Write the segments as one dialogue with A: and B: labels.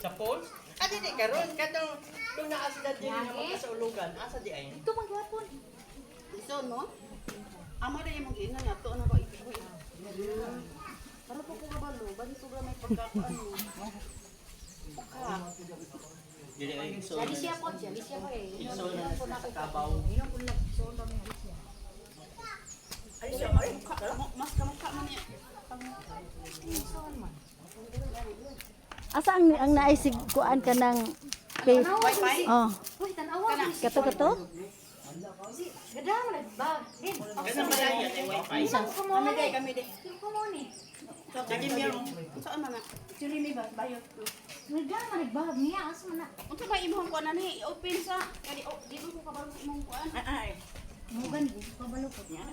A: Sa Pauls? Adi di karon kadong doon na asda din nga magkasaulugan. Asa di ay?
B: Ito magyapon.
C: Iso, no? Amo rin yung mag-ina niya. Ito na ba ito? Para po ko kabalo. Bali sobra may pagkakaano. Puka.
A: Dili ay iso.
B: Lagi siya po eh.
A: Iso na sa kabaw.
B: Inom po na so dami siya.
C: Ay, siya. Ay, mas kamukha man niya.
D: Asa ang naisig kuan ka ng pay?
C: Wi-Fi?
D: Oh,
B: Uy, tanawa.
D: kato.
B: Gada mo nagbag. Din.
A: Kasi malaya ay wifi.
C: Kami day, kami day.
B: Ko mo ni.
A: Lagi meron.
C: Saan man na? Actually, may bayot ko.
B: Gada mo nagbag niya asa man na.
C: Unsa ba imong kuan ni? I-open sa kani di mo ko kabalo sa imong kuan. Ay.
B: Mo gani ko balukot niya.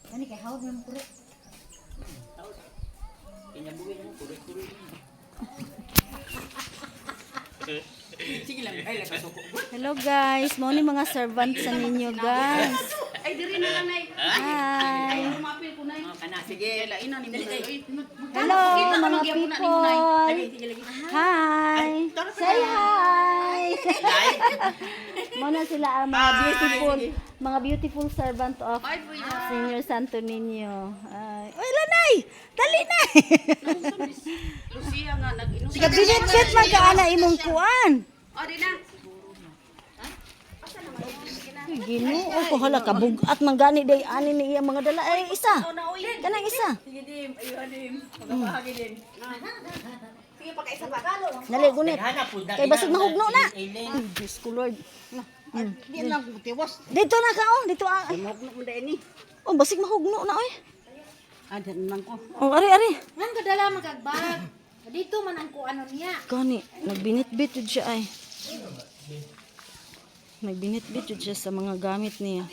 B: Kani kay hawd mo kure.
A: Inyabuhin mo kulit-kulit.
C: Sige lang, ay lang kasuko.
D: Hello guys, mo ni mga servant sa ninyo guys.
C: Ay diri na lang nay.
D: Hi.
C: Ay lumapil ko nay.
A: Kana sige.
C: Lain na ni mo.
D: Hello mga people.
C: Sige lagi.
D: Hi. Say hi. Muna sila ang mga beautiful servant of Senior Santo Niño. Ay, oy lanay. Dali na.
C: Lucia nga nag-inom.
D: Kabinit-bit man ka ana imong kuan.
C: Oh, di na.
D: Ay, Ginoo ko hala kabugat man gani day ani ni iyang mga dala ay isa. Kanang isa.
C: Sige dim, ayun dim. Magpahagi din. Sige pa kaisa pa.
D: Dali gunit.
A: Hanap po na.
D: Kay basig mahugno na.
A: Aileen.
D: Ay, Diyos ko Lord.
C: Di lang ko tiwas.
D: Dito na ka oh, dito ah.
C: Mahugno mo dai ni.
D: Oh, basig mahugno na oy.
C: Adan man ko.
D: Oh, ari.
B: Nang kadala magagbag. Dito man ang kuano niya.
D: Gani, nagbinit-bit jud siya ay. Nagbinit-bit jud siya sa mga gamit niya.